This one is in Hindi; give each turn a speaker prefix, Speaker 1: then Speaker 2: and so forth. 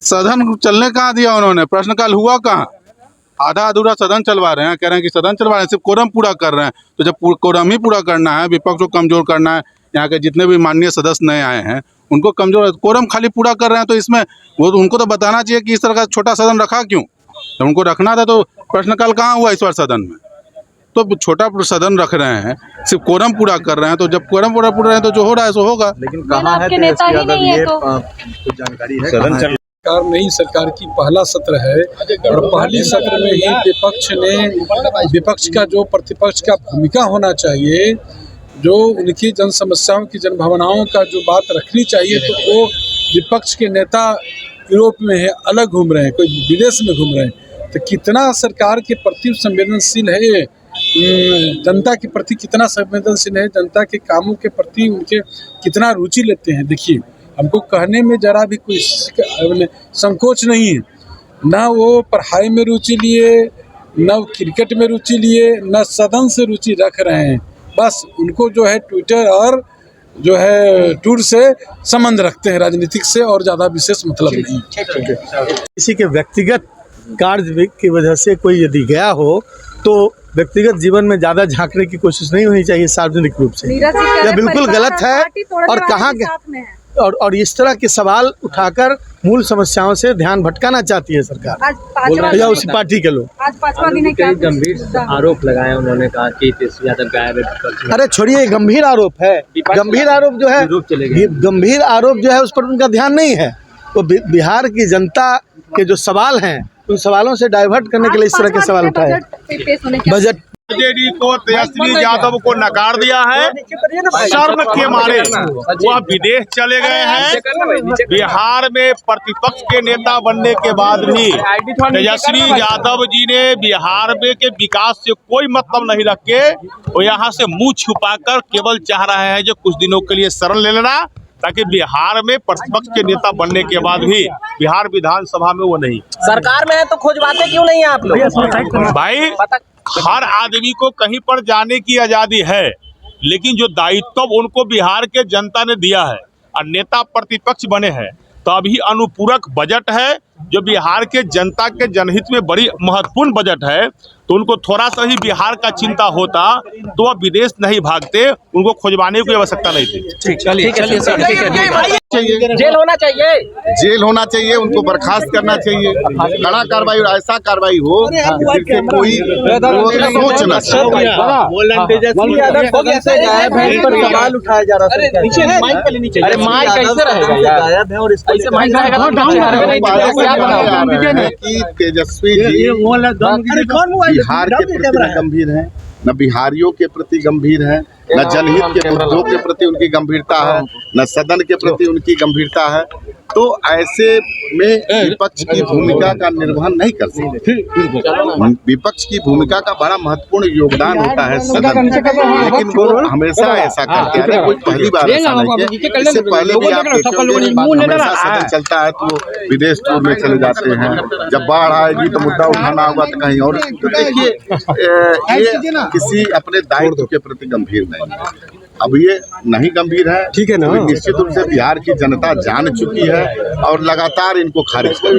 Speaker 1: सदन चलने कहाँ दिया उन्होंने? प्रश्नकाल हुआ कहाँ? आधा अधूरा सदन चलवा रहे हैं, कह रहे हैं कि सदन चलवा रहे हैं, सिर्फ कोरम पूरा कर रहे हैं। तो जब कोरम ही पूरा करना है, विपक्ष को कमजोर करना है, यहाँ के जितने भी माननीय सदस्य नए आए हैं उनको कमजोर, कोरम खाली पूरा कर रहे हैं, तो इसमें वो उनको तो बताना चाहिए कि इस तरह का छोटा सदन रखा क्यों। तो उनको रखना था तो प्रश्नकाल कहाँ हुआ इस बार सदन में? तो छोटा सदन रख रहे हैं, सिर्फ कोरम पूरा कर रहे हैं। तो जब कोरम पूरा रहे हैं तो जो हो रहा है सो होगा।
Speaker 2: लेकिन कहाँ है
Speaker 3: नेता ही नहीं है तो
Speaker 2: कुछ जानकारी है?
Speaker 4: सदन चल
Speaker 5: नई सरकार की पहला सत्र है और पहली सत्र में ही विपक्ष का जो प्रतिपक्ष का भूमिका होना चाहिए, जो उनकी जन समस्याओं की जन भावनाओं का जो बात रखनी चाहिए, तो वो विपक्ष के नेता यूरोप में है, अलग घूम रहे हैं, कोई विदेश में घूम रहे हैं। तो कितना सरकार के प्रति संवेदनशील है, जनता के प्रति कितना संवेदनशील है, जनता के कामों के प्रति उनके कितना रुचि लेते हैं। देखिए, हमको कहने में जरा भी कोई संकोच नहीं है। ना वो पढ़ाई में रुचि लिए, न क्रिकेट में रुचि लिए, न सदन से रुचि रख रहे हैं। बस उनको जो है ट्विटर और जो है टूर से संबंध रखते हैं, राजनीतिक से, और ज़्यादा विशेष मतलब नहीं।
Speaker 6: किसी के व्यक्तिगत कार्य की वजह से कोई यदि गया हो तो व्यक्तिगत जीवन में ज़्यादा झांकने की कोशिश नहीं होनी चाहिए सार्वजनिक रूप से। यह बिल्कुल गलत है। और कहाँ और इस तरह के सवाल उठाकर मूल समस्याओं से ध्यान भटकाना चाहती है सरकार या उसी पार्टी के लोग।
Speaker 3: आज 5वां दिन है, क्या
Speaker 4: गंभीर आरोप लगाए उन्होंने, कहा कि तेजस्वी यादव गायब है।
Speaker 6: अरे छोड़िए, गंभीर आरोप है। गंभीर आरोप जो है, गंभीर आरोप जो है उस पर उनका ध्यान नहीं है। वो बिहार की जनता के जो सवाल हैं उन सवालों से डाइवर्ट करने के लिए इस तरह के सवाल उठाए। बजट
Speaker 7: जेडी को तेजस्वी यादव को नकार दिया है, शर्म के मारे वह विदेश चले गए हैं। बिहार में प्रतिपक्ष के नेता बनने के बाद भी तेजस्वी यादव जी ने बिहार में के विकास से कोई मतलब नहीं रख के वो यहाँ से मुंह छुपाकर केवल चाह रहे हैं जो कुछ दिनों के लिए शरण ले लेना, ताकि बिहार में प्रतिपक्ष के नेता बनने के बाद भी बिहार विधानसभा में वो नहीं।
Speaker 4: सरकार में है तो खोजवाते क्यों नहीं है आप लोग?
Speaker 7: भाई, हर आदमी को कहीं पर जाने की आजादी है, लेकिन जो दायित्व उनको बिहार के जनता ने दिया है और नेता प्रतिपक्ष बने हैं, तो अभी अनुपूरक बजट है जो बिहार के जनता के जनहित में बड़ी महत्वपूर्ण बजट है। तो उनको थोड़ा सा ही बिहार का चिंता होता तो वह विदेश नहीं भागते, उनको खोजवाने की आवश्यकता नहीं थी।
Speaker 4: जेल होना चाहिए,
Speaker 7: जेल होना चाहिए, उनको बर्खास्त करना चाहिए, कड़ा कार्रवाई और ऐसा कार्रवाई हो जिससे कोई सोच न सके।
Speaker 6: सवाल उठाया जा रहा
Speaker 7: है कि तेजस्वी जी बिहार के प्रति गंभीर है, न बिहारियों के प्रति गंभीर है, न जनहित के मुद्दों के प्रति उनकी गंभीरता है, न सदन के प्रति उनकी गंभीरता है। तो ऐसे में विपक्ष की भूमिका का निर्वहन नहीं कर सकते। विपक्ष की भूमिका का बड़ा महत्वपूर्ण योगदान होता है सदन में, लेकिन वो हमेशा ऐसा करते हैं। कोई पहली बार ऐसा नहीं किया, इससे पहले भी आप हमेशा सदन चलता है तो विदेश टूर में चले जाते हैं। जब बाढ़ आएगी तो मुद्दा उठाना होगा तो कहीं और। तो देखिए, ये किसी अपने दायित्व के प्रति गंभीर नहीं है। अब ये नहीं गंभीर है, ठीक है ना? निश्चित रूप से बिहार की जनता जान चुकी है और लगातार इनको खारिज कर।